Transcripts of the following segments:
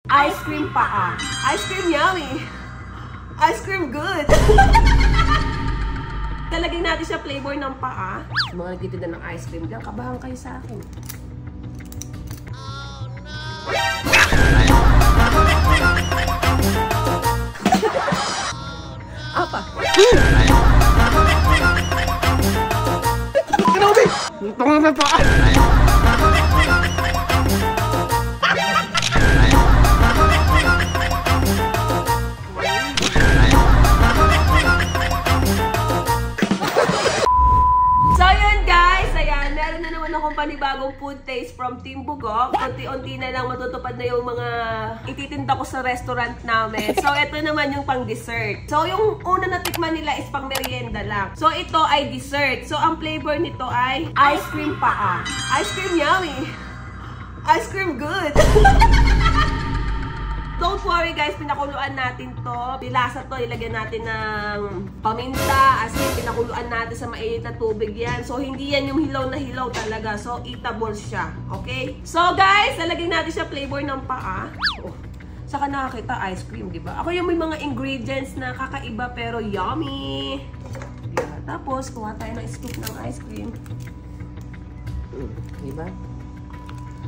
Ice cream paa. Ice cream yummy. Ice cream good. Talagyan natin siya flavor ng paa. Mga nagtitinda ng ice cream dyan, kabahan kayo sa akin. Oh no! Apa? Grabe! Tunga na paa! Akong panibagong food taste from Team Bugok. Unti-unti na lang matutupad na yung mga ititinda ko sa restaurant namin. So, ito naman yung pang dessert. So, yung una na tikman nila is pang merienda lang. So, ito ay dessert. So, ang flavor nito ay ice cream paa. Ice cream yummy. Ice cream good. Don't worry guys, pinakuluan natin to. Nilasa to, ilagyan natin ng paminta. As in, pinakuluan natin sa mainit na tubig yan. So, hindi yan yung hilaw na hilaw talaga. So, eatable siya. Okay? So, guys, lalagyan natin siya flavor ng paa. Oh, saka nakakita ice cream, di ba? Ako yung may mga ingredients na kakaiba pero yummy. Yeah. Tapos, kuha tayo ng scoop ng ice cream. Di ba?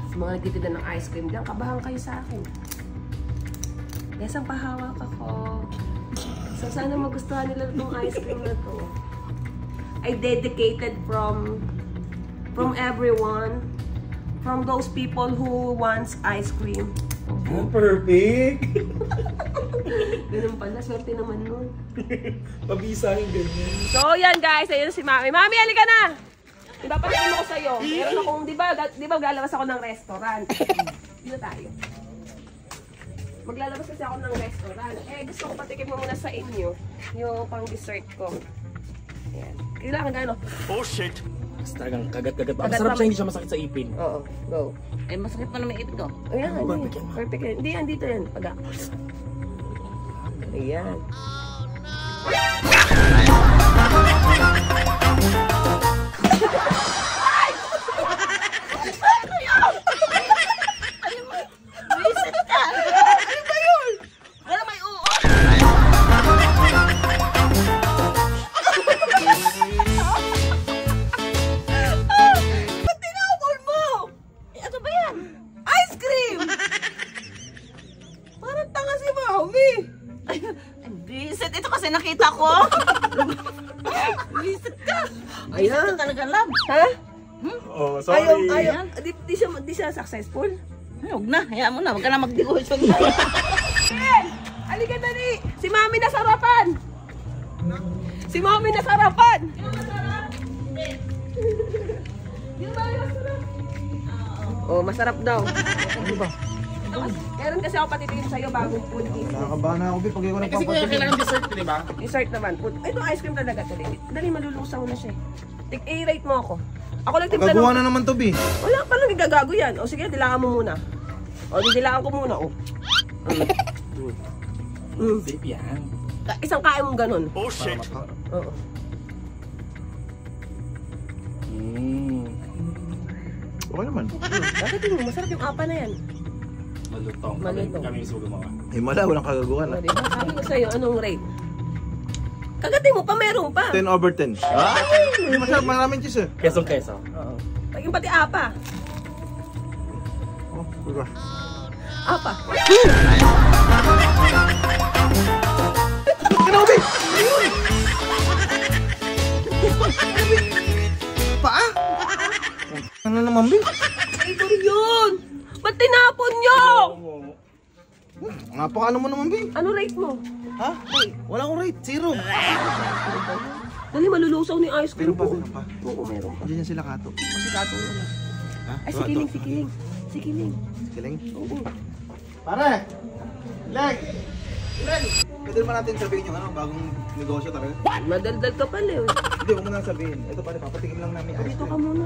Sa mga nagtitinda ng ice cream dyan, kabahan kayo sa akin. Yes, ang pahawak ako. So, sana magustuhan nila itong ice cream na to. I dedicated from everyone. From those people who wants ice cream. Okay. Oh, perfect! Ganun pala, swerte naman nun. Pabisa yung ganyan. So, yan guys. Ayun si Mami. Mami, halika na! Diba, patikin ako sa'yo. Meron akong, di ba lalabas ako ng restaurant? Dito tayo. Maglalabas kasi ako ng restaurant. Eh, gusto ko patikin mo muna sa inyo yung pang dessert ko. Ayan. Kailangan ano? Oh shit! Mas talagang kagat-kagat pa. Masarap siya, hindi siya masakit sa ipin. Oo, go. Eh, masakit pa naman ipin ko. Ayan, perfect yan. Hindi yan, dito yan. Paga. Ayan. Visit, ito kasi nakita ko. Visit ka. Ayan. Visit ka talaga, love. Ha? Oh, sorry. Ayaw. Di siya successful? Huwag na, hayaan mo na. Huwag ka na mag-negosyo. Hey! Halika dali! Si Mami na sarapan! Si Mami na sarapan! Yung masarap? Hindi. Yung Mami masarap? Oo, masarap daw. Di ba? Meron kasi ako patitigin sa'yo bagong food. Nakakabahan na ako, Bi. Pag ikaw Kasi kuya, kailangan dessert, di ba? Dessert naman. Food. Ito ice cream talaga to. Dali, malulusaw na siya. I-rate mo ako. Ako lang timpla Gagawa na naman to, Bi. Wala pa lang igagago yan. O sige, dilaan mo muna. O, dilaan ko muna. O. Safe yan. Isang kain mong ganun. Oh shit! Oo. Okay naman. Bakit mo? Masarap yung apa na yan. Malutong. Malutong. Kami mismo gumawa. Eh, mala, walang kagaguhan. O, diba? Sabi ko sa'yo, anong rate? Kagatin mo pa, meron pa. 10 over 10. Ay! Masarap, maraming cheese eh. Kesong-keso. Oo. Yung pati apa. Oh, diba? Apa. Grabe! Paa? Ano naman, Bi? Ito yun! Ba't tinapon nyo? Napakaano mo naman, Bi? Ano rate mo? Ha? Wala akong rate. 0. Dali, malulusaw ni ice cream Meron pa, ko. meron pa. Oo, meron pa. Diyan sila kato. Kasi kato na lang. Ha? Ay, si Kiling, si Kiling. Si Kiling. Kiling? Oo. Pare! Leg! Leg! Pwede naman natin sabihin yung ano, bagong negosyo talaga. Madaldal ka pala eh. Hindi, huwag mo na sabihin. Ito pare, papatigil lang namin ice Dito cream. ka muna.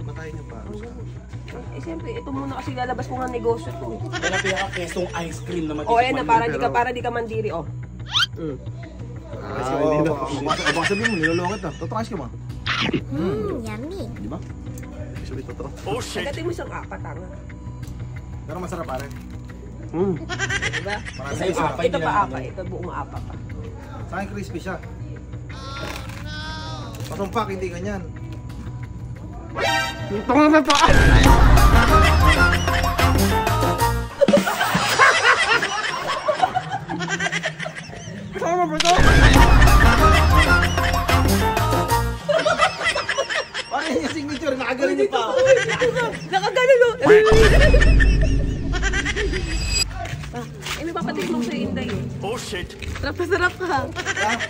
Matayin niyo pa. Eh, siyempre, ito muna kasi lalabas ko nga negosyo to. Kaya pinaka-kesong ice cream na O, matitikman ayan na, niyo. para di ka mandiri, oh. Baka sabihin mo, nilolongit na. Totoo ka mo. Yummy. Di ba? Actually, totoo. Oh shit! Agatin mo isang apat, tanga. Pero masarap pare. Diba? Marami Kasi sarap. apay Ito nila, pa ano. apa, ito buong apa pa. Sa akin crispy siya. Patumpak, hindi ganyan. Parang yung signature, nakagaling niyo pa. Nakagaling o! May papatik mo sa Inday eh. Oh shit. Sarap na sarap ka.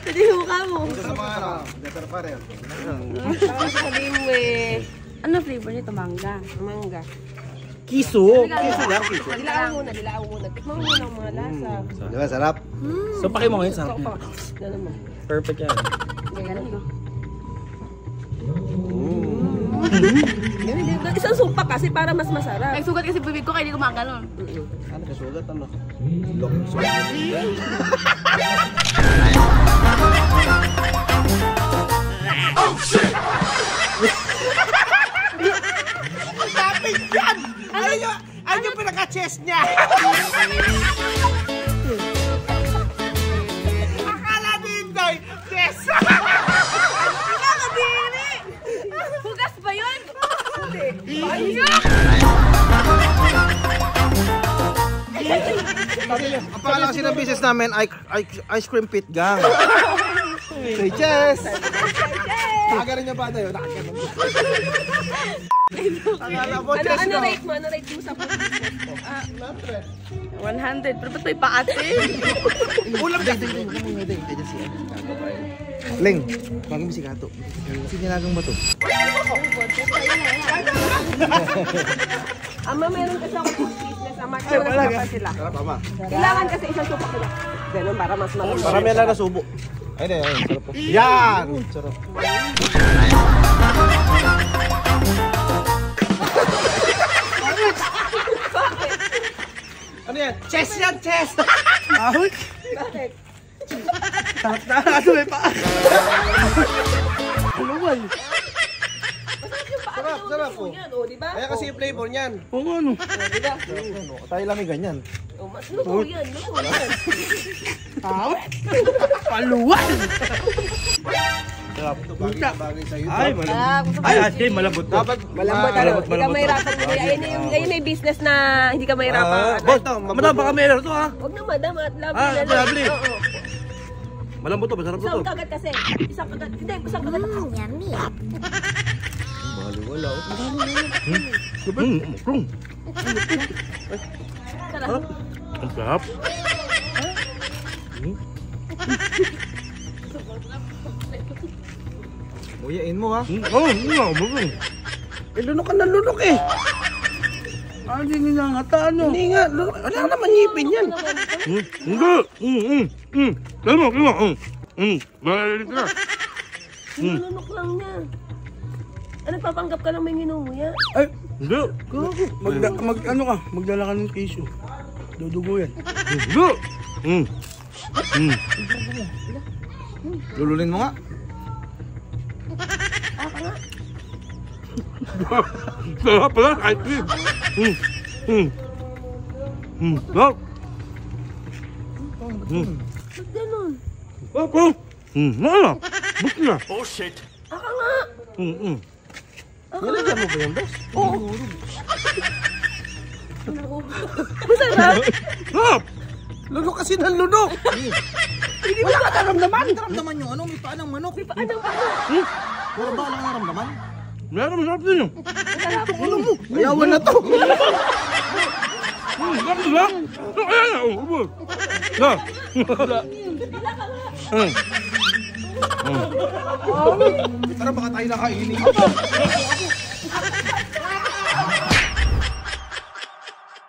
Hindi yung mukha mo. Ito sa mga ano, better pare. Saka sabihin mo eh. Ano flavor nito? Mangga. Mangga. Kiso. Dilaan muna, dilaan muna. Tikman mo muna ang mga lasa. Diba, sarap? So paki mo ngayon, sarap Ito niya. pa. Ganun mo. Perfect yan. Ganun mo. Ganun. Isang sumpa kasi para mas masarap. Nagsugat kasi bibig ko kaya hindi ko makaganon. Ano kasugat, ano? Loking sugat. Ano yung pinaka-chest niya? Akala ni Inday, chest! Nakakadiri! Hugas ba yun? Ang pangalan kasi ng business namin, Ice Cream Pit Gang. Say cheers! Nakagarin niya ba tayo? Akala mo, chest Ano no? rate mo? Ano rate mo sa food business mo? 100. Pero ba't may paate? Ulam ka! Ling, bagong bisikato. Kasi ginagang ba to? Ama, meron kasi ako food business. Ama, kaya pa sila. Sarap, ama. Kailangan kasi isang supak sila. Ganun, para mas maganda. Marami lang nasubo. Ayun, ayun, sarap po. Yan! Sarap. Ano yan? Chest yan, chest! Bakit? Sarap, sarap po. Yan, o, di ba? Kaya kasi yung flavor niyan. O, di ba? Tayo lang may ganyan. O, mas luto yan, luto yan. Sarap. Ito bagay sa'yo. Ay, ate, malambot to. Dapat malambot ano. Hindi ka mahirapan mo. Ayun yung business na hindi ka mahirapan. Boss, madam, baka meron to ha. Huwag na madam at lovely Ah, na lang. lovely. Oo. Malambot to, masarap Isang kagat kasi. Isang kagat. Hindi, isang kagat. Wala. Sarap. Ang sarap. Muyain mo ha. Oo, hindi Lunok ka na lunok eh. Hindi nilangata, ano? Hindi nga, wala naman ngipin yan. Hindi. Kalma. Malalit ka. Nilunok lang niya. Ano, papanggap ka lang may nginunguya? Ay, hindi. Magdala ka ng tissue. Dudugo yan. Hindi. Lululin mo nga. Sarap pala, ice cream. Sarap. Ba't ganun? Sarap. Wala. Buti na. Oh shit. Aka nga. Nilagyan mo ba yan, boss? Masarap. Sarap. Lunok kasi ng lunok. Wala ka naramdaman. Naramdaman yung ano, may paa ng manok. May paano ba? Wala ba lang naramdaman? Meron, masarap din yun. Ano mo? Ayawan na to. Sarap na. Ayan na. Ubus. Sarap. Tara, baka tayo nakainin.